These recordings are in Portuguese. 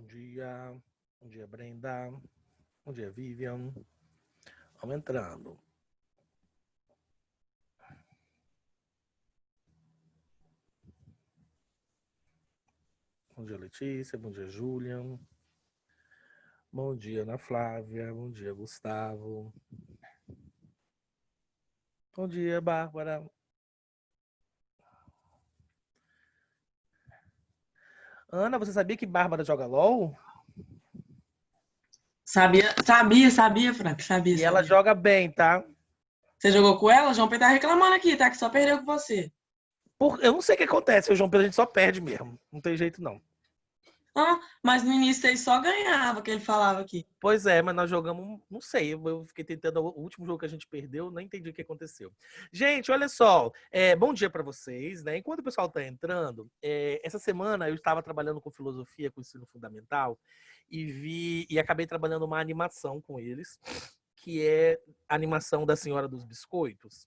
dia. Bom dia, Brenda. Bom dia, Vivian. Vamos entrando. Bom dia, Letícia. Bom dia, Julian. Bom dia, Ana Flávia. Bom dia, Gustavo. Bom dia, Bárbara. Ana, você sabia que Bárbara joga LOL? Sabia, Frank, sabia. E ela joga bem, tá? Você jogou com ela? O João Pedro tá reclamando aqui, tá? Que só perdeu com você. Eu não sei o que acontece, o João Pedro a gente só perde mesmo. Não tem jeito, não. Ah, mas no início ele só ganhava, que ele falava aqui. Pois é, mas nós jogamos, não sei, eu fiquei tentando, o último jogo que a gente perdeu, nem entendi o que aconteceu. Gente, olha só, bom dia para vocês, né? Enquanto o pessoal tá entrando, essa semana eu estava trabalhando com filosofia, com ensino fundamental, e acabei trabalhando uma animação com eles, que é a animação da Senhora dos Biscoitos.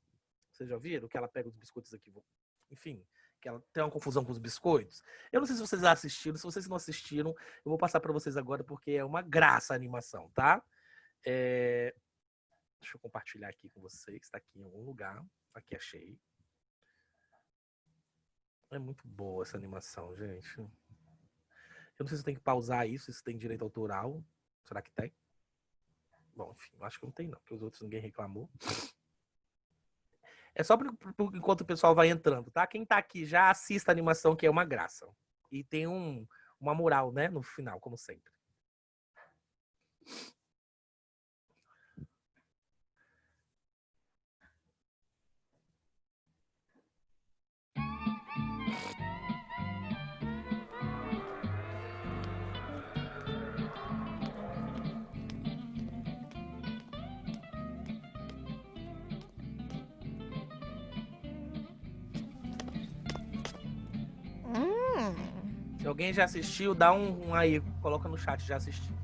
Vocês já viram? Que ela pega os biscoitos aqui, enfim, que ela tem uma confusão com os biscoitos. Eu não sei se vocês já assistiram, se vocês não assistiram, eu vou passar para vocês agora porque é uma graça a animação, tá? Deixa eu compartilhar aqui com vocês, está aqui em algum lugar. Aqui achei. É muito boa essa animação, gente. Eu não sei se eu tenho que pausar isso, se tem direito autoral. Será que tem? Bom, enfim, acho que não tem não, porque os outros ninguém reclamou. É só enquanto o pessoal vai entrando, tá? Quem tá aqui já assista a animação, que é uma graça. E tem uma moral, né, no final, como sempre. Se alguém já assistiu, dá um aí, coloca no chat, já assistiu.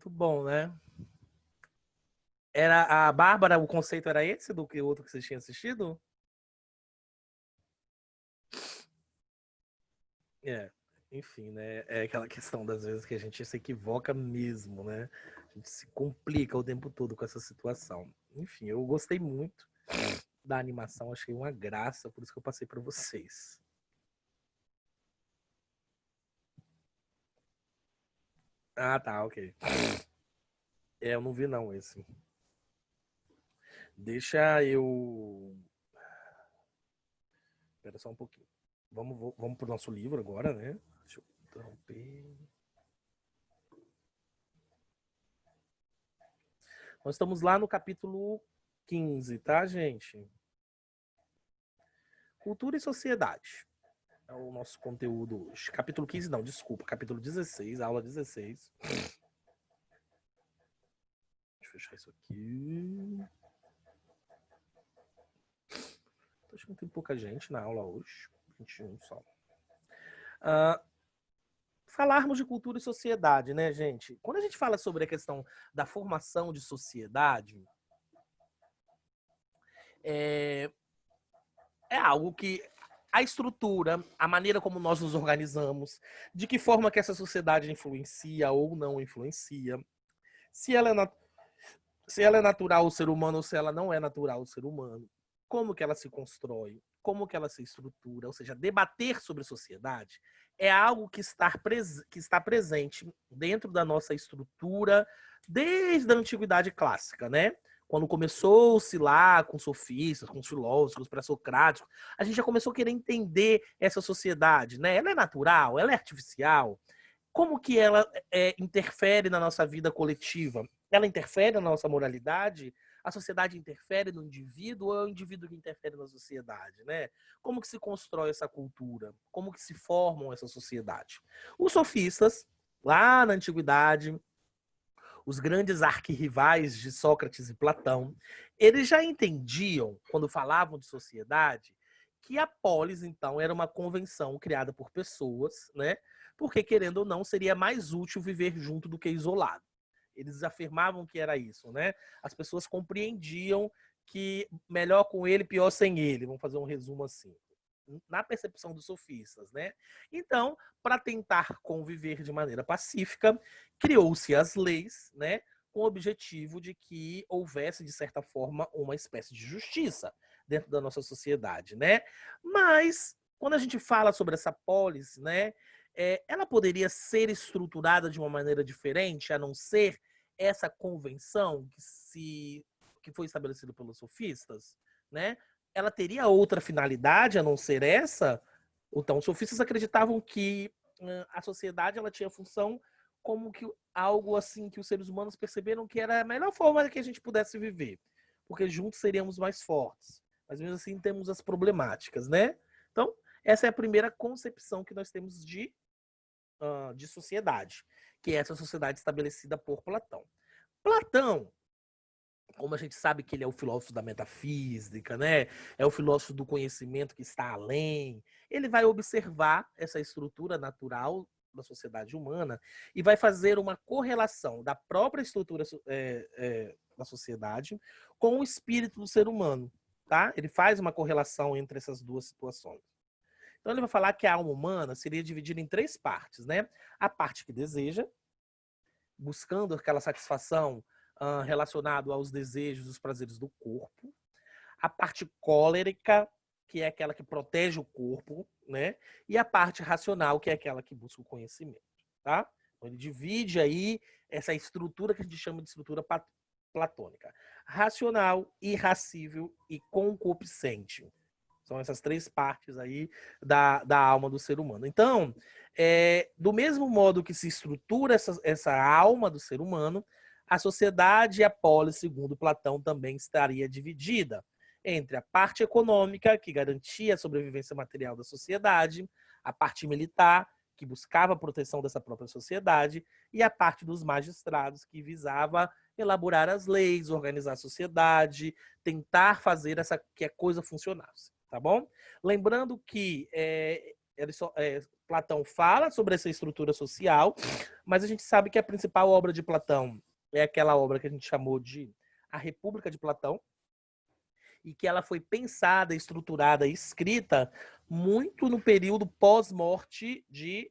Muito bom, né? Era a Bárbara, o conceito era esse do que o outro que vocês tinham assistido? É, enfim, né? É aquela questão das vezes que a gente se equivoca mesmo, né? A gente se complica o tempo todo com essa situação. Enfim, eu gostei muito da animação, achei uma graça, por isso que eu passei para vocês. Ah, tá, ok. Eu não vi não esse. Deixa eu... Espera só um pouquinho. Vamos pro nosso livro agora, né? Deixa eu interromper. Nós estamos lá no capítulo 15, tá, gente? Cultura e sociedade. É o nosso conteúdo hoje. Capítulo 15, não, desculpa. Capítulo 16, aula 16. Deixa eu fechar isso aqui. Tô achando que tem pouca gente na aula hoje. 21 só. Falarmos de cultura e sociedade, né, gente? Quando a gente fala sobre a questão da formação de sociedade, é algo que a estrutura, a maneira como nós nos organizamos, de que forma que essa sociedade influencia ou não influencia, se ela é natural ao ser humano ou se ela não é natural ao ser humano, como que ela se constrói, como que ela se estrutura, ou seja, debater sobre sociedade é algo que está presente dentro da nossa estrutura desde a antiguidade clássica, né? Quando começou-se lá com sofistas, com filósofos, pré-socráticos, a gente já começou a querer entender essa sociedade, né? Ela é natural, ela é artificial, como que ela interfere na nossa vida coletiva? Ela interfere na nossa moralidade? A sociedade interfere no indivíduo ou é o indivíduo que interfere na sociedade, né? Como que se constrói essa cultura? Como que se formam essa sociedade? Os sofistas, lá na antiguidade, os grandes arquirrivais de Sócrates e Platão, eles já entendiam, quando falavam de sociedade, que a polis, então, era uma convenção criada por pessoas, né? Porque, querendo ou não, seria mais útil viver junto do que isolado. Eles afirmavam que era isso, né? As pessoas compreendiam que melhor com ele, pior sem ele. Vamos fazer um resumo assim. Na percepção dos sofistas, né? Então, para tentar conviver de maneira pacífica, criou-se as leis, né? Com o objetivo de que houvesse, de certa forma, uma espécie de justiça dentro da nossa sociedade, né? Mas, quando a gente fala sobre essa polis, né? Ela poderia ser estruturada de uma maneira diferente, a não ser essa convenção que foi estabelecida pelos sofistas, né? Ela teria outra finalidade a não ser essa? Então, os sofistas acreditavam que a sociedade ela tinha função como que algo assim que os seres humanos perceberam que era a melhor forma que a gente pudesse viver, porque juntos seríamos mais fortes. Mas mesmo assim temos as problemáticas, né? Então, essa é a primeira concepção que nós temos de sociedade, que é essa sociedade estabelecida por Platão. Platão, como a gente sabe que ele é o filósofo da metafísica, né? É o filósofo do conhecimento que está além. Ele vai observar essa estrutura natural da sociedade humana e vai fazer uma correlação da própria estrutura da sociedade com o espírito do ser humano, tá? Ele faz uma correlação entre essas duas situações. Então ele vai falar que a alma humana seria dividida em três partes, né? A parte que deseja, buscando aquela satisfação relacionado aos desejos, os prazeres do corpo. A parte cólerica, que é aquela que protege o corpo, né? E a parte racional, que é aquela que busca o conhecimento, tá? Então, ele divide aí essa estrutura que a gente chama de estrutura platônica. Racional, irracível e concupiscente. São essas três partes aí da alma do ser humano. Então, do mesmo modo que se estrutura essa alma do ser humano, a sociedade e a polis, segundo Platão, também estaria dividida entre a parte econômica, que garantia a sobrevivência material da sociedade, a parte militar, que buscava a proteção dessa própria sociedade, e a parte dos magistrados, que visava elaborar as leis, organizar a sociedade, tentar fazer que a coisa funcionasse, tá bom? Lembrando que Platão fala sobre essa estrutura social, mas a gente sabe que a principal obra de Platão é aquela obra que a gente chamou de A República de Platão, e que ela foi pensada, estruturada e escrita muito no período pós-morte de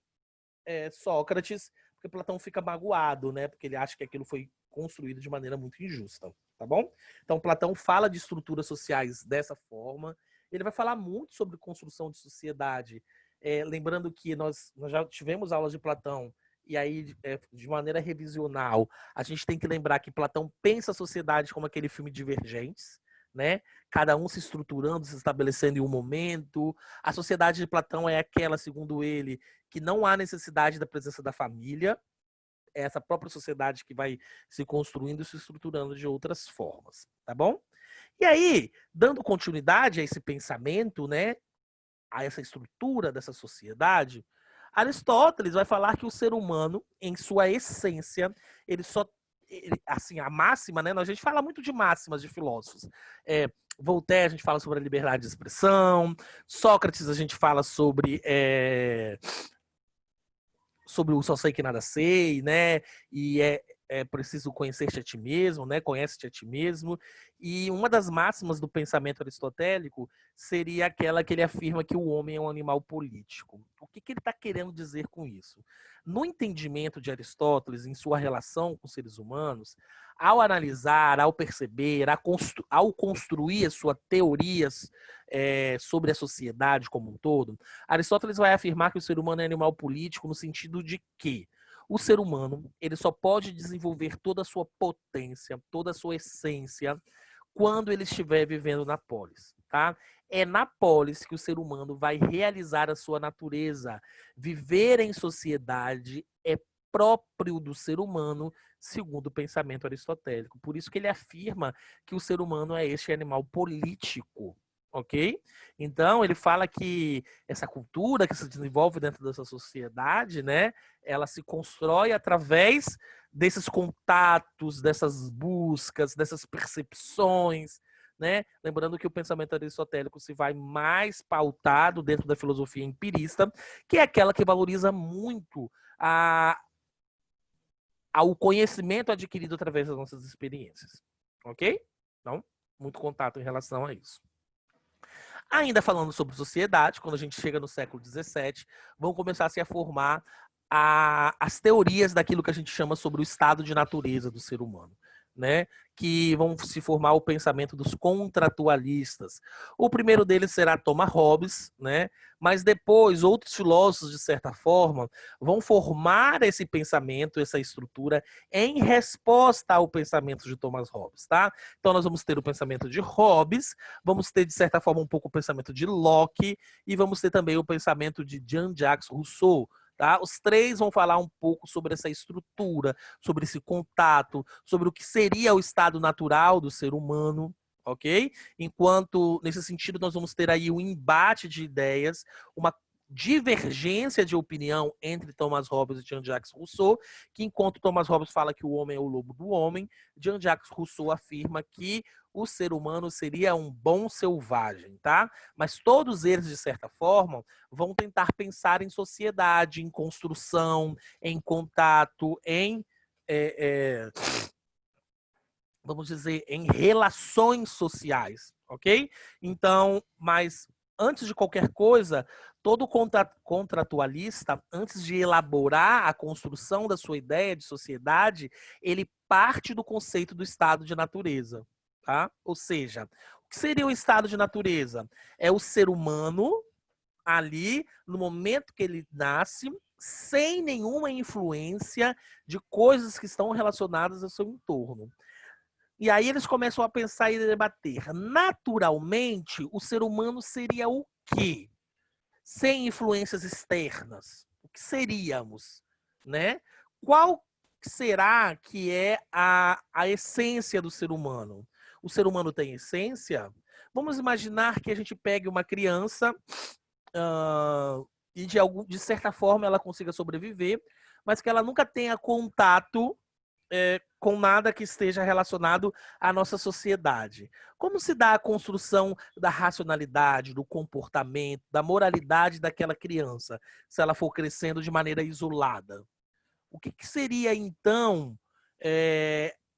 Sócrates, porque Platão fica magoado, né? Porque ele acha que aquilo foi construído de maneira muito injusta, tá bom? Então, Platão fala de estruturas sociais dessa forma. Ele vai falar muito sobre construção de sociedade. Lembrando que nós já tivemos aulas de Platão, e aí, de maneira revisional, a gente tem que lembrar que Platão pensa a sociedade como aquele filme Divergentes, né? Cada um se estruturando, se estabelecendo em um momento. A sociedade de Platão é aquela, segundo ele, que não há necessidade da presença da família. É essa própria sociedade que vai se construindo e se estruturando de outras formas, tá bom? E aí, dando continuidade a esse pensamento, né, a essa estrutura dessa sociedade, Aristóteles vai falar que o ser humano, em sua essência, assim, a máxima, né? A gente fala muito de máximas de filósofos. Voltaire, a gente fala sobre a liberdade de expressão. Sócrates, a gente fala sobre o só sei que nada sei, né? E é preciso conhecer-te a ti mesmo, né? Conhece-te a ti mesmo. E uma das máximas do pensamento aristotélico seria aquela que ele afirma que o homem é um animal político. O que ele está querendo dizer com isso? No entendimento de Aristóteles, em sua relação com os seres humanos, ao analisar, ao perceber, ao construir as suas teorias sobre a sociedade como um todo, Aristóteles vai afirmar que o ser humano é animal político no sentido de que o ser humano ele só pode desenvolver toda a sua potência, toda a sua essência, quando ele estiver vivendo na polis, tá? É na polis que o ser humano vai realizar a sua natureza. Viver em sociedade é próprio do ser humano, segundo o pensamento aristotélico. Por isso que ele afirma que o ser humano é este animal político, ok? Então, ele fala que essa cultura que se desenvolve dentro dessa sociedade, né, ela se constrói através desses contatos, dessas buscas, dessas percepções, né? Lembrando que o pensamento aristotélico se vai mais pautado dentro da filosofia empirista, que é aquela que valoriza muito ao conhecimento adquirido através das nossas experiências, ok? Então, muito contato em relação a isso. Ainda falando sobre sociedade, quando a gente chega no século XVII, vão começar a se formar as teorias daquilo que a gente chama sobre o estado de natureza do ser humano, né? Que vão se formar o pensamento dos contratualistas. O primeiro deles será Thomas Hobbes, né? Mas depois outros filósofos, de certa forma, vão formar esse pensamento, essa estrutura, em resposta ao pensamento de Thomas Hobbes, tá? Então nós vamos ter o pensamento de Hobbes, vamos ter, de certa forma, um pouco o pensamento de Locke e vamos ter também o pensamento de Jean-Jacques Rousseau. Tá? Os três vão falar um pouco sobre essa estrutura, sobre esse contato, sobre o que seria o estado natural do ser humano, ok? Enquanto, nesse sentido, nós vamos ter aí um embate de ideias, uma divergência de opinião entre Thomas Hobbes e Jean-Jacques Rousseau, que enquanto Thomas Hobbes fala que o homem é o lobo do homem, Jean-Jacques Rousseau afirma que o ser humano seria um bom selvagem, tá? Mas todos eles, de certa forma, vão tentar pensar em sociedade, em construção, em contato, vamos dizer, em relações sociais, ok? Então, mas antes de qualquer coisa, todo contratualista, antes de elaborar a construção da sua ideia de sociedade, ele parte do conceito do estado de natureza, tá? Ou seja, o que seria o estado de natureza? É o ser humano ali, no momento que ele nasce, sem nenhuma influência de coisas que estão relacionadas ao seu entorno. E aí eles começam a pensar e debater. Naturalmente, o ser humano seria o quê? Sem influências externas. O que seríamos? Né? Qual será que é a essência do ser humano? O ser humano tem essência? Vamos imaginar que a gente pegue uma criança e de certa forma ela consiga sobreviver, mas que ela nunca tenha contato com nada que esteja relacionado à nossa sociedade. Como se dá a construção da racionalidade, do comportamento, da moralidade daquela criança, se ela for crescendo de maneira isolada? O que seria, então,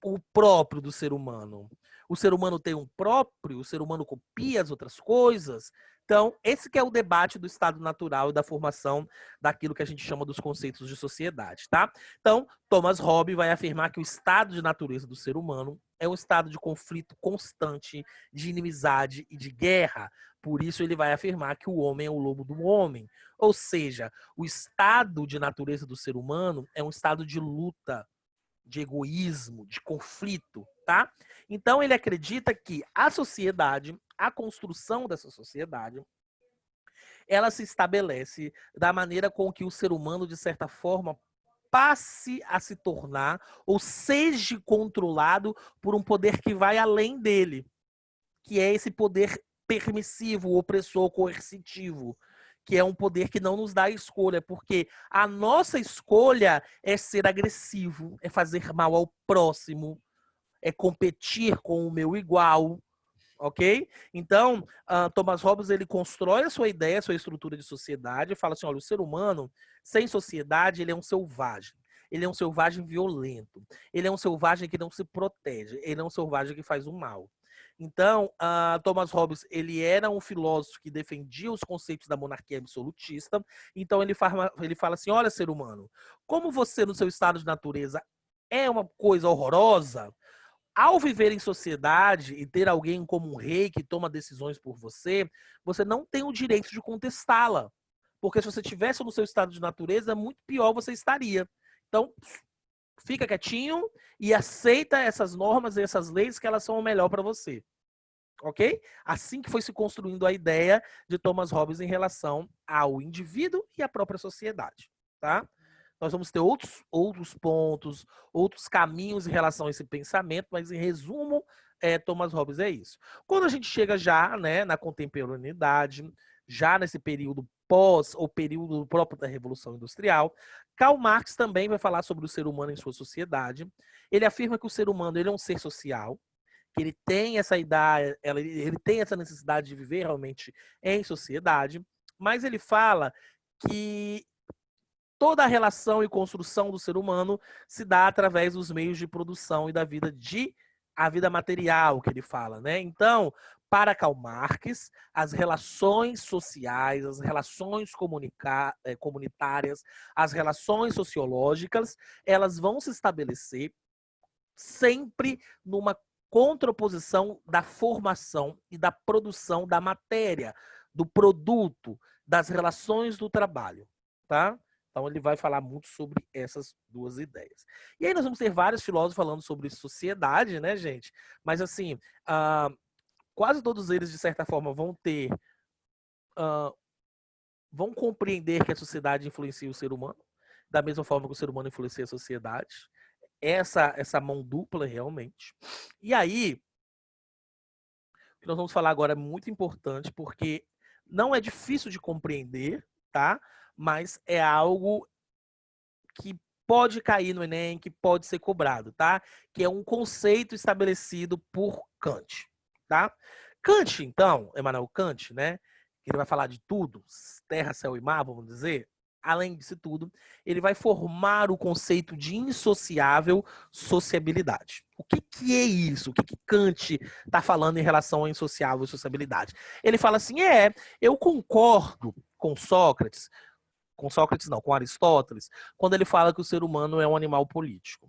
o próprio do ser humano? O ser humano tem um próprio? O ser humano copia as outras coisas? Então, esse que é o debate do estado natural e da formação daquilo que a gente chama dos conceitos de sociedade, tá? Então, Thomas Hobbes vai afirmar que o estado de natureza do ser humano é um estado de conflito constante, de inimizade e de guerra. Por isso, ele vai afirmar que o homem é o lobo do homem. Ou seja, o estado de natureza do ser humano é um estado de luta, de egoísmo, de conflito, tá? Então ele acredita que a sociedade, a construção dessa sociedade, ela se estabelece da maneira com que o ser humano, de certa forma, passe a se tornar ou seja controlado por um poder que vai além dele, que é esse poder permissivo, opressor, coercitivo, que é um poder que não nos dá escolha, porque a nossa escolha é ser agressivo, é fazer mal ao próximo, é competir com o meu igual, ok? Então, Thomas Hobbes, ele constrói a sua ideia, a sua estrutura de sociedade, e fala assim, olha, o ser humano, sem sociedade, ele é um selvagem. Ele é um selvagem violento. Ele é um selvagem que não se protege. Ele é um selvagem que faz o mal. Então, Thomas Hobbes, ele era um filósofo que defendia os conceitos da monarquia absolutista. Então, ele fala assim, olha, ser humano, como você, no seu estado de natureza, é uma coisa horrorosa, ao viver em sociedade e ter alguém como um rei que toma decisões por você, você não tem o direito de contestá-la. Porque se você tivesse no seu estado de natureza, muito pior você estaria. Então, fica quietinho e aceita essas normas e essas leis que elas são o melhor para você. Ok? Assim que foi se construindo a ideia de Thomas Hobbes em relação ao indivíduo e à própria sociedade. Tá? Nós vamos ter outros pontos, outros caminhos em relação a esse pensamento, mas em resumo, Thomas Hobbes é isso. Quando a gente chega já, né, na contemporaneidade, já nesse período pós ou período próprio da Revolução Industrial, Karl Marx também vai falar sobre o ser humano em sua sociedade. Ele afirma que o ser humano ele é um ser social, que ele tem essa ideia, ele tem essa necessidade de viver realmente em sociedade, mas ele fala que toda a relação e construção do ser humano se dá através dos meios de produção e da vida a vida material que ele fala, né? Então, para Karl Marx, as relações sociais, as relações comunitárias, as relações sociológicas, elas vão se estabelecer sempre numa contraposição da formação e da produção da matéria, do produto, das relações do trabalho, tá? Então ele vai falar muito sobre essas duas ideias. E aí nós vamos ter vários filósofos falando sobre sociedade, né, gente? Mas assim, quase todos eles, de certa forma, vão compreender que a sociedade influencia o ser humano, da mesma forma que o ser humano influencia a sociedade. Essa mão dupla, realmente. E aí, o que nós vamos falar agora é muito importante, porque não é difícil de compreender, tá? Mas é algo que pode cair no Enem, que pode ser cobrado, tá? Que é um conceito estabelecido por Kant, tá? Kant, então, Emmanuel Kant, né? Que ele vai falar de tudo, terra, céu e mar, vamos dizer. Além disso tudo, ele vai formar o conceito de insociável sociabilidade. O que é isso? O que Kant está falando em relação à insociável sociabilidade? Ele fala assim, eu concordo com Sócrates não, com Aristóteles, quando ele fala que o ser humano é um animal político.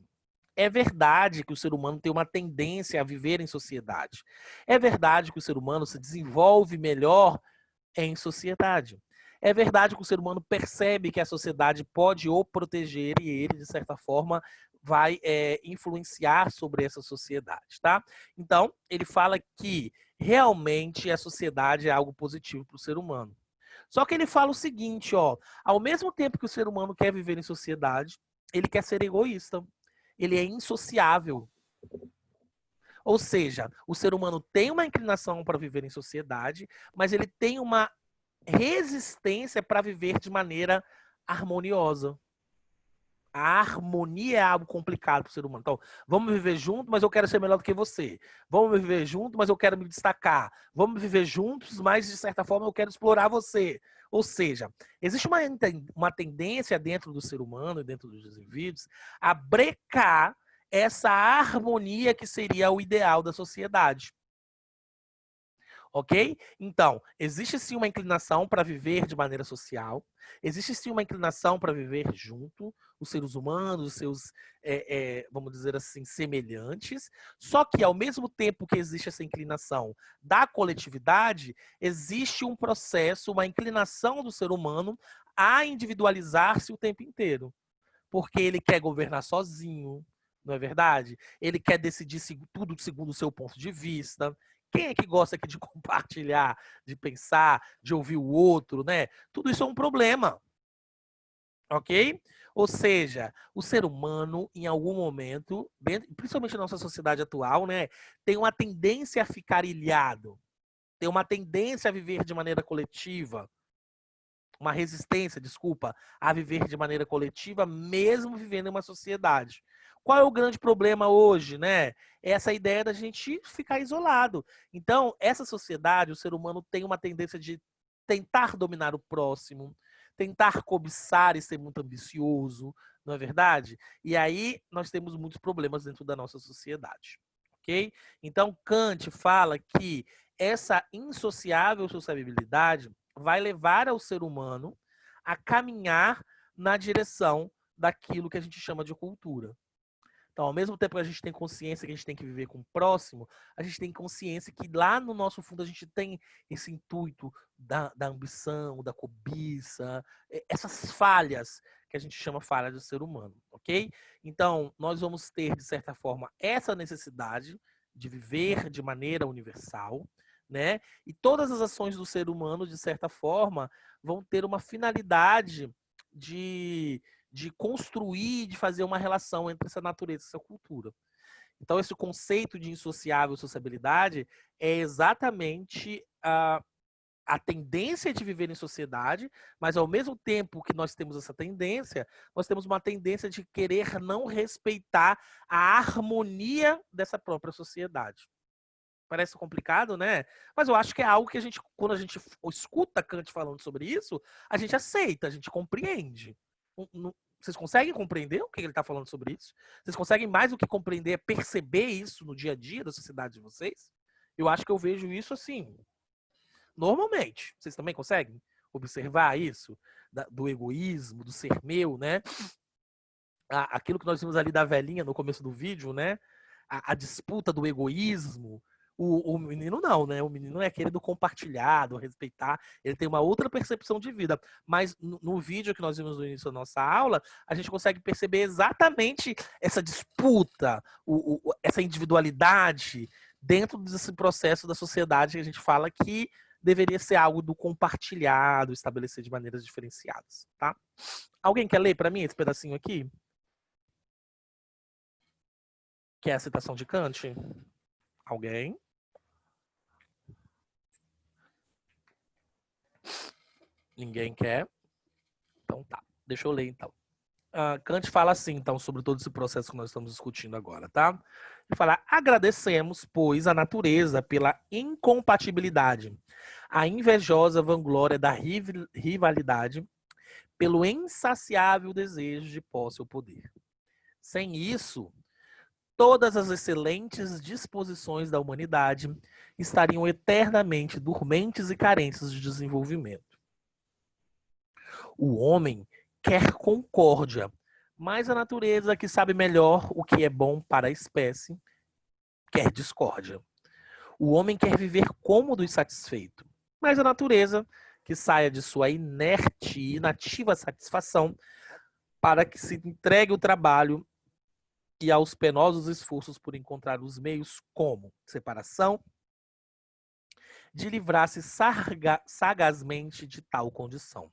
É verdade que o ser humano tem uma tendência a viver em sociedade. É verdade que o ser humano se desenvolve melhor em sociedade. É verdade que o ser humano percebe que a sociedade pode o proteger e ele, de certa forma, vai influenciar sobre essa sociedade, tá? Então, ele fala que realmente a sociedade é algo positivo para o ser humano. Só que ele fala o seguinte, ó, ao mesmo tempo que o ser humano quer viver em sociedade, ele quer ser egoísta. Ele é insociável. Ou seja, o ser humano tem uma inclinação para viver em sociedade, mas ele tem uma resistência para viver de maneira harmoniosa. A harmonia é algo complicado para o ser humano. Então, vamos viver junto, mas eu quero ser melhor do que você. Vamos viver junto, mas eu quero me destacar. Vamos viver juntos, mas de certa forma eu quero explorar você. Ou seja, existe uma tendência dentro do ser humano e dentro dos indivíduos a brecar essa harmonia que seria o ideal da sociedade. Ok? Então, existe sim uma inclinação para viver de maneira social, existe sim uma inclinação para viver junto, os seres humanos, os seus, vamos dizer assim, semelhantes, só que ao mesmo tempo que existe essa inclinação da coletividade, existe um processo, uma inclinação do ser humano a individualizar-se o tempo inteiro, porque ele quer governar sozinho, não é verdade? Ele quer decidir tudo segundo o seu ponto de vista. Quem é que gosta aqui de compartilhar, de pensar, de ouvir o outro, né? Tudo isso é um problema, ok? Ou seja, o ser humano, em algum momento, principalmente na nossa sociedade atual, né, tem uma tendência a ficar ilhado, tem uma tendência a viver de maneira coletiva, uma resistência, desculpa, a viver de maneira coletiva, mesmo vivendo em uma sociedade. Qual é o grande problema hoje, né? Essa ideia da gente ficar isolado. Então, essa sociedade, o ser humano tem uma tendência de tentar dominar o próximo, tentar cobiçar e ser muito ambicioso, não é verdade? E aí nós temos muitos problemas dentro da nossa sociedade, ok? Então, Kant fala que essa insociável sociabilidade vai levar ao ser humano a caminhar na direção daquilo que a gente chama de cultura. Então, ao mesmo tempo que a gente tem consciência que a gente tem que viver com o próximo, a gente tem consciência que lá no nosso fundo a gente tem esse intuito da ambição, da cobiça, essas falhas que a gente chama falhas do ser humano, ok? Então, nós vamos ter, de certa forma, essa necessidade de viver de maneira universal, né? E todas as ações do ser humano, de certa forma, vão ter uma finalidade de construir, de fazer uma relação entre essa natureza e essa cultura. Então, esse conceito de insociável sociabilidade é exatamente a tendência de viver em sociedade, mas ao mesmo tempo que nós temos essa tendência, nós temos uma tendência de querer não respeitar a harmonia dessa própria sociedade. Parece complicado, né? Mas eu acho que é algo que a gente, quando a gente escuta Kant falando sobre isso, a gente aceita, a gente compreende. Vocês conseguem compreender o que ele está falando sobre isso? Vocês conseguem mais do que compreender, perceber isso no dia a dia da sociedade de vocês? Eu acho que eu vejo isso assim, normalmente. Vocês também conseguem observar isso? Do egoísmo, do ser meu, né? Aquilo que nós vimos ali da velhinha no começo do vídeo, né? A disputa do egoísmo. O menino não, né? O menino é aquele do compartilhar, do respeitar. Ele tem uma outra percepção de vida. Mas no vídeo que nós vimos no início da nossa aula, a gente consegue perceber exatamente essa disputa, essa individualidade dentro desse processo da sociedade que a gente fala que deveria ser algo do compartilhado, estabelecer de maneiras diferenciadas, tá? Alguém quer ler para mim esse pedacinho aqui? Que é a citação de Kant? Alguém? Ninguém quer? Então tá. Deixa eu ler então. Kant fala assim, então, sobre todo esse processo que nós estamos discutindo agora, tá? Ele fala: agradecemos, pois, a natureza pela incompatibilidade, a invejosa vanglória da rivalidade, pelo insaciável desejo de posse ou poder. Sem isso, todas as excelentes disposições da humanidade estariam eternamente dormentes e carentes de desenvolvimento. O homem quer concórdia, mas a natureza, que sabe melhor o que é bom para a espécie, quer discórdia. O homem quer viver cômodo e satisfeito, mas a natureza, que saia de sua inerte e inativa satisfação, para que se entregue o trabalho e aos penosos esforços por encontrar os meios como separação, de livrar-se sagazmente de tal condição.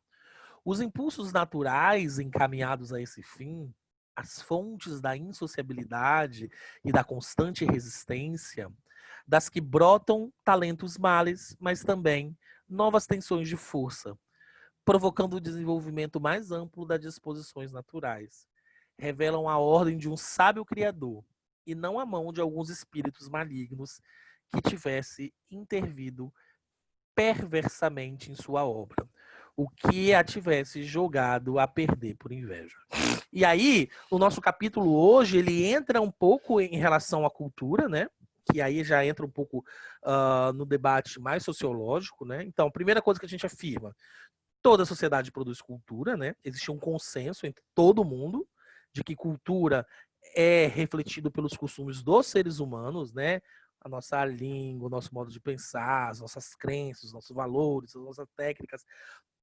Os impulsos naturais encaminhados a esse fim, as fontes da insociabilidade e da constante resistência, das que brotam talentos males, mas também novas tensões de força, provocando o desenvolvimento mais amplo das disposições naturais. revelam a ordem de um sábio criador, e não a mão de alguns espíritos malignos que tivesse intervido perversamente em sua obra, o que a tivesse jogado a perder por inveja. E aí, o nosso capítulo hoje, ele entra um pouco em relação à cultura, né? Que aí já entra um pouco no debate mais sociológico, né? Então, a primeira coisa que a gente afirma, toda a sociedade produz cultura, né? Existe um consenso entre todo mundo de que cultura é refletido pelos costumes dos seres humanos, né? A nossa língua, o nosso modo de pensar, as nossas crenças, os nossos valores, as nossas técnicas,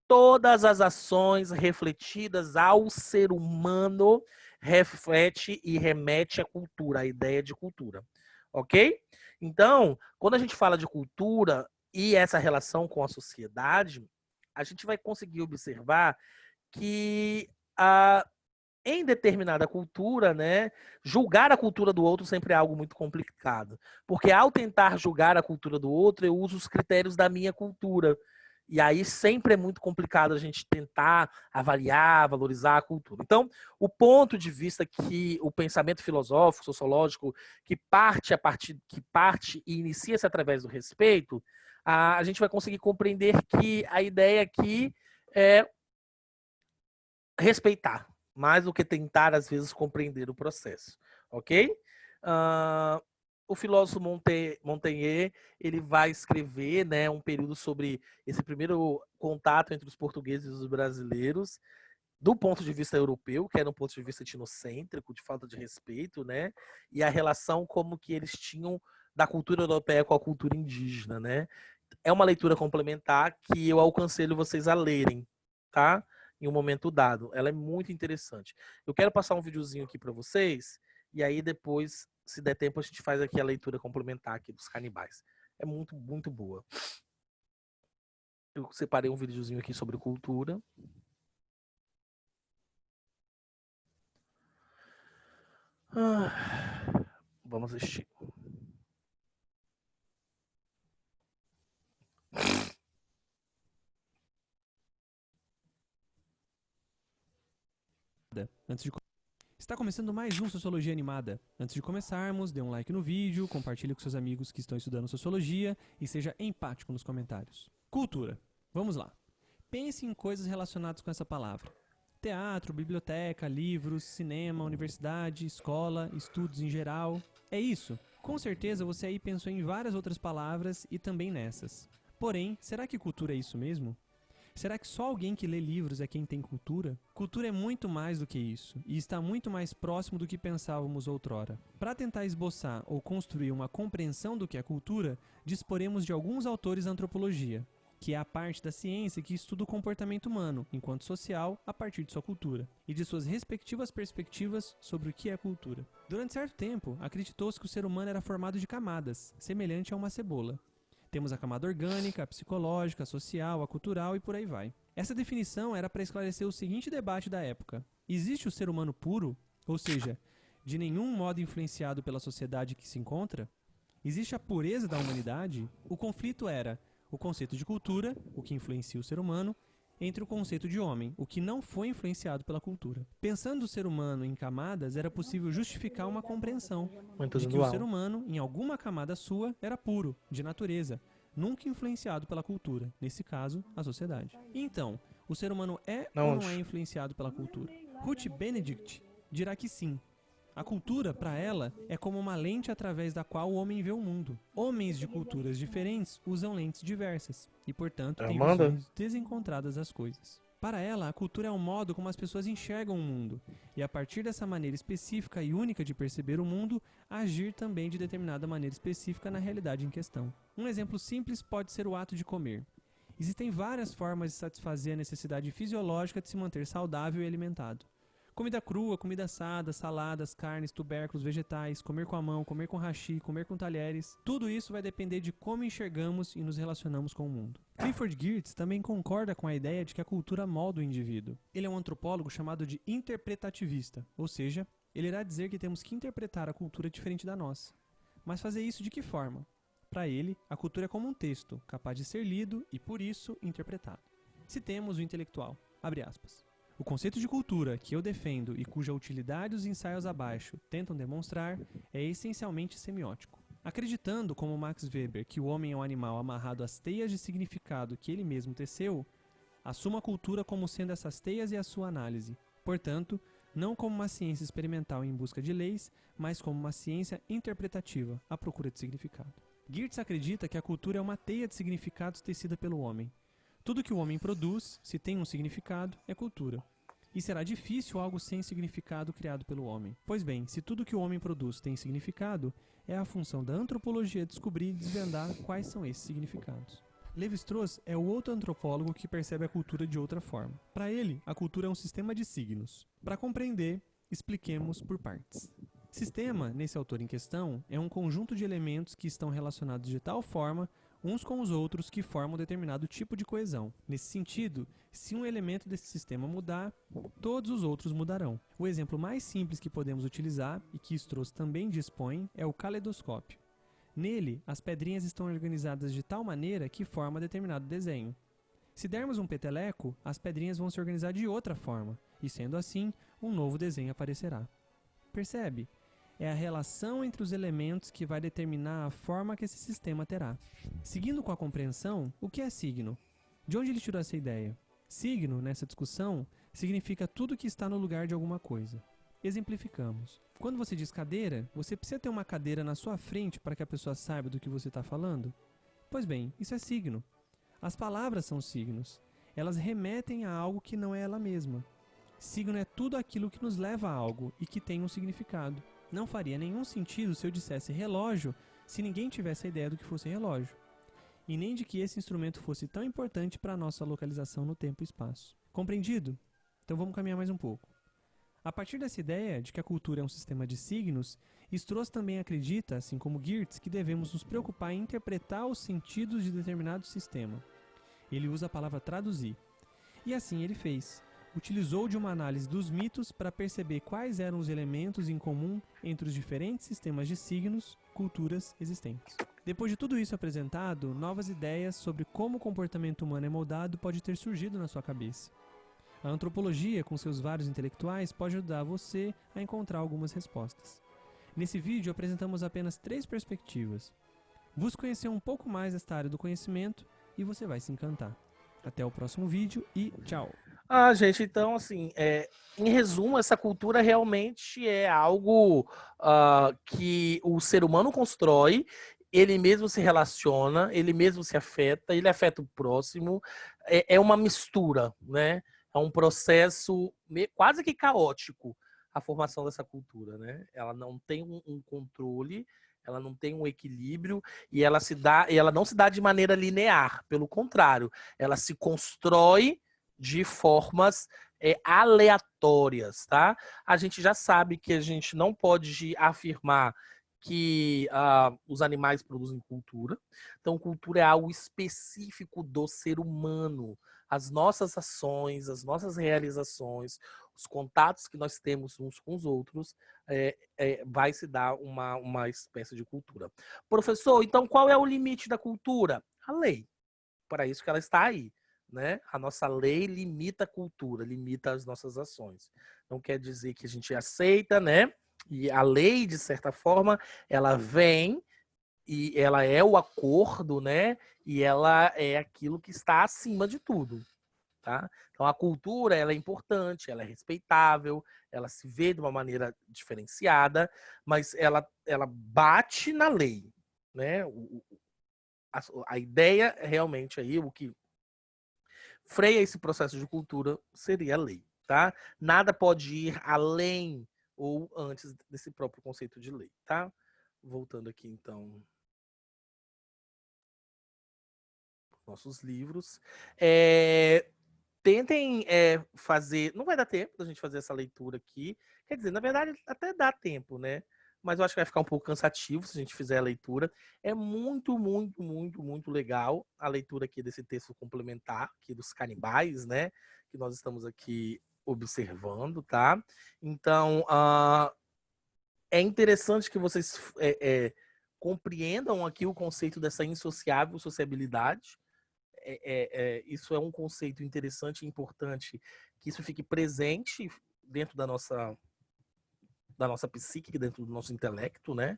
todas as ações refletidas ao ser humano reflete e remete à cultura, à ideia de cultura, ok? Então, quando a gente fala de cultura e essa relação com a sociedade, a gente vai conseguir observar que em determinada cultura, né, julgar a cultura do outro sempre é algo muito complicado. Porque ao tentar julgar a cultura do outro, eu uso os critérios da minha cultura. E aí sempre é muito complicado a gente tentar avaliar, valorizar a cultura. Então, o ponto de vista que o pensamento filosófico, sociológico, que parte e inicia-se através do respeito, a gente vai conseguir compreender que a ideia aqui é respeitar, mais do que tentar, às vezes, compreender o processo, ok? O filósofo Montaigne, ele vai escrever, né, um período sobre esse primeiro contato entre os portugueses e os brasileiros, do ponto de vista europeu, que era um ponto de vista etnocêntrico, de falta de respeito, né? E a relação como que eles tinham da cultura europeia com a cultura indígena, né? É uma leitura complementar que eu aconselho vocês a lerem, tá? Em um momento dado. Ela é muito interessante. Eu quero passar um videozinho aqui para vocês e aí depois, se der tempo, a gente faz aqui a leitura complementar aqui dos canibais. É muito, muito boa. Eu separei um videozinho aqui sobre cultura. Vamos assistir. Antes de... Está começando mais um Sociologia Animada. Antes de começarmos, dê um like no vídeo, compartilhe com seus amigos que estão estudando Sociologia e seja empático nos comentários. Cultura. Vamos lá. Pense em coisas relacionadas com essa palavra. Teatro, biblioteca, livros, cinema, universidade, escola, estudos em geral. É isso. Com certeza você aí pensou em várias outras palavras e também nessas. Porém, será que cultura é isso mesmo? Será que só alguém que lê livros é quem tem cultura? Cultura é muito mais do que isso, e está muito mais próximo do que pensávamos outrora. Para tentar esboçar ou construir uma compreensão do que é cultura, disporemos de alguns autores da antropologia, que é a parte da ciência que estuda o comportamento humano, enquanto social, a partir de sua cultura, e de suas respectivas perspectivas sobre o que é cultura. Durante certo tempo, acreditou-se que o ser humano era formado de camadas, semelhante a uma cebola. Temos a camada orgânica, a psicológica, a social, a cultural e por aí vai. Essa definição era para esclarecer o seguinte debate da época. Existe o ser humano puro, ou seja, de nenhum modo influenciado pela sociedade que se encontra? Existe a pureza da humanidade? O conflito era o conceito de cultura, o que influencia o ser humano, entre o conceito de homem, o que não foi influenciado pela cultura. Pensando o ser humano em camadas, era possível justificar uma compreensão de que o ser humano, em alguma camada sua, era puro, de natureza, nunca influenciado pela cultura, nesse caso, a sociedade. Então, o ser humano é ou não é influenciado pela cultura? Ruth Benedict dirá que sim. A cultura, para ela, é como uma lente através da qual o homem vê o mundo. Homens de culturas diferentes usam lentes diversas e, portanto, têm visões desencontradas das coisas. Para ela, a cultura é o modo como as pessoas enxergam o mundo e, a partir dessa maneira específica e única de perceber o mundo, agir também de determinada maneira específica na realidade em questão. Um exemplo simples pode ser o ato de comer. Existem várias formas de satisfazer a necessidade fisiológica de se manter saudável e alimentado. Comida crua, comida assada, saladas, carnes, tubérculos, vegetais, comer com a mão, comer com hashi, comer com talheres. Tudo isso vai depender de como enxergamos e nos relacionamos com o mundo. Clifford Geertz também concorda com a ideia de que a cultura molda o indivíduo. Ele é um antropólogo chamado de interpretativista, ou seja, ele irá dizer que temos que interpretar a cultura diferente da nossa. Mas fazer isso de que forma? Para ele, a cultura é como um texto, capaz de ser lido e, por isso, interpretado. Citemos o intelectual, abre aspas. O conceito de cultura que eu defendo e cuja utilidade os ensaios abaixo tentam demonstrar é essencialmente semiótico. Acreditando, como Max Weber, que o homem é um animal amarrado às teias de significado que ele mesmo teceu, assuma a cultura como sendo essas teias e a sua análise. Portanto, não como uma ciência experimental em busca de leis, mas como uma ciência interpretativa, à procura de significado. Geertz acredita que a cultura é uma teia de significados tecida pelo homem. Tudo que o homem produz, se tem um significado, é cultura. E será difícil algo sem significado criado pelo homem. Pois bem, se tudo que o homem produz tem significado, é a função da antropologia descobrir e desvendar quais são esses significados. Lévi-Strauss é o outro antropólogo que percebe a cultura de outra forma. Para ele, a cultura é um sistema de signos. Para compreender, expliquemos por partes. Sistema, nesse autor em questão, é um conjunto de elementos que estão relacionados de tal forma uns com os outros que formam determinado tipo de coesão. Nesse sentido, se um elemento desse sistema mudar, todos os outros mudarão. O exemplo mais simples que podemos utilizar, e que Strauss também dispõe, é o caleidoscópio. Nele, as pedrinhas estão organizadas de tal maneira que forma determinado desenho. Se dermos um peteleco, as pedrinhas vão se organizar de outra forma, e sendo assim, um novo desenho aparecerá. Percebe? É a relação entre os elementos que vai determinar a forma que esse sistema terá. Seguindo com a compreensão, o que é signo? De onde ele tirou essa ideia? Signo, nessa discussão, significa tudo que está no lugar de alguma coisa. Exemplificamos. Quando você diz cadeira, você precisa ter uma cadeira na sua frente para que a pessoa saiba do que você está falando? Pois bem, isso é signo. As palavras são signos. Elas remetem a algo que não é ela mesma. Signo é tudo aquilo que nos leva a algo e que tem um significado. Não faria nenhum sentido se eu dissesse relógio se ninguém tivesse a ideia do que fosse relógio. E nem de que esse instrumento fosse tão importante para a nossa localização no tempo e espaço. Compreendido? Então vamos caminhar mais um pouco. A partir dessa ideia de que a cultura é um sistema de signos, Strauss também acredita, assim como Geertz, que devemos nos preocupar em interpretar os sentidos de determinado sistema. Ele usa a palavra traduzir. E assim ele fez. Utilizou de uma análise dos mitos para perceber quais eram os elementos em comum entre os diferentes sistemas de signos, culturas existentes. Depois de tudo isso apresentado, novas ideias sobre como o comportamento humano é moldado pode ter surgido na sua cabeça. A antropologia, com seus vários intelectuais, pode ajudar você a encontrar algumas respostas. Nesse vídeo apresentamos apenas 3 perspectivas. Busque conhecer um pouco mais desta área do conhecimento e você vai se encantar. Até o próximo vídeo e tchau! Ah, gente, então, assim, em resumo, essa cultura realmente é algo que o ser humano constrói, ele mesmo se relaciona, ele mesmo se afeta, ele afeta o próximo, é uma mistura, né? É um processo quase que caótico a formação dessa cultura, né? Ela não tem um controle, ela não tem um equilíbrio e ela não se dá de maneira linear, pelo contrário, ela se constrói de formas aleatórias, tá? A gente já sabe que a gente não pode afirmar que os animais produzem cultura. Então, cultura é algo específico do ser humano. As nossas ações, as nossas realizações, os contatos que nós temos uns com os outros, vai se dar uma espécie de cultura. Professor, então qual é o limite da cultura? A lei. Para isso que ela está aí. Né? A nossa lei limita a cultura, limita as nossas ações. Não quer dizer que a gente aceita, né? E a lei, de certa forma, ela vem e ela é o acordo, né? E ela é aquilo que está acima de tudo, tá? Então a cultura, ela é importante, ela é respeitável, ela se vê de uma maneira diferenciada, mas ela bate na lei, né? A ideia realmente aí, o que freia esse processo de cultura seria a lei, tá? Nada pode ir além ou antes desse próprio conceito de lei, tá? Voltando aqui, então, nossos livros. Tentem fazer... Não vai dar tempo da gente fazer essa leitura aqui. Quer dizer, na verdade, até dá tempo, né? Mas eu acho que vai ficar um pouco cansativo se a gente fizer a leitura. É muito, muito, muito, muito legal a leitura aqui desse texto complementar, aqui dos canibais, né? Que nós estamos aqui observando, tá? Então, é interessante que vocês compreendam aqui o conceito dessa insociável sociabilidade, isso é um conceito interessante e importante, que isso fique presente dentro da nossa psique, dentro do nosso intelecto, né?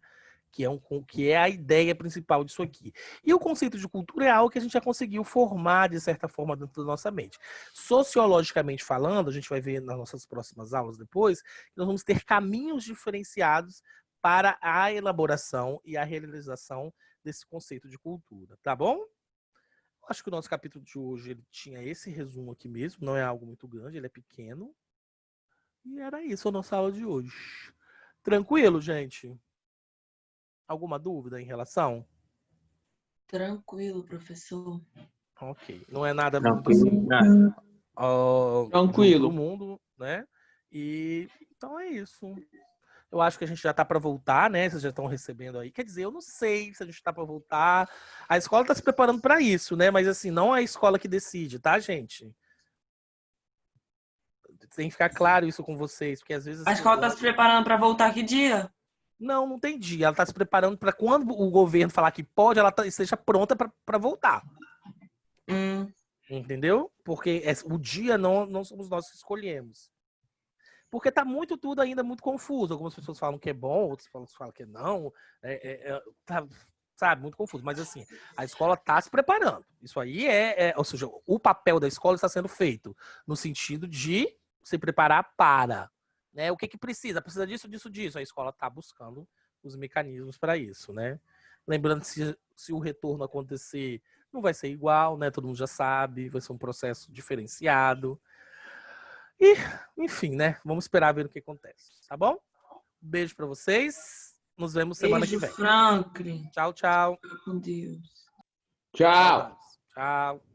Que é a ideia principal disso aqui. E o conceito de cultura é algo que a gente já conseguiu formar, de certa forma, dentro da nossa mente. Sociologicamente falando, a gente vai ver nas nossas próximas aulas depois, que nós vamos ter caminhos diferenciados para a elaboração e a realização desse conceito de cultura, tá bom? Acho que o nosso capítulo de hoje ele tinha esse resumo aqui mesmo, não é algo muito grande, ele é pequeno. E era isso a nossa aula de hoje. Tranquilo, gente? Alguma dúvida em relação? Tranquilo, professor. Ok. Não é nada muito Tranquilo. assim, de Tranquilo. outro mundo, né? E então é isso. Eu acho que a gente já tá para voltar, né? Vocês já estão recebendo aí. Quer dizer, eu não sei se a gente tá para voltar. A escola tá se preparando para isso, né? Mas assim, não é a escola que decide, tá, gente? Tem que ficar claro isso com vocês, porque às vezes A escola está se preparando para voltar que dia? não tem dia. Ela está se preparando para quando o governo falar que pode, ela esteja pronta para voltar. Entendeu? Porque o dia não somos nós que escolhemos. Porque tá muito tudo ainda muito confuso. Algumas pessoas falam que é bom, outras falam que não. Tá, sabe, muito confuso. Mas assim, a escola está se preparando. Isso aí ou seja, o papel da escola está sendo feito no sentido de se preparar para. Né? O que precisa? Precisa disso, disso, disso. A escola está buscando os mecanismos para isso, né? Lembrando que se o retorno acontecer, não vai ser igual, né? Todo mundo já sabe, vai ser um processo diferenciado. E, enfim, né? Vamos esperar ver o que acontece, tá bom? Beijo para vocês. Nos vemos semana que vem. Franklin. Tchau, tchau. Com Deus. Tchau. Tchau.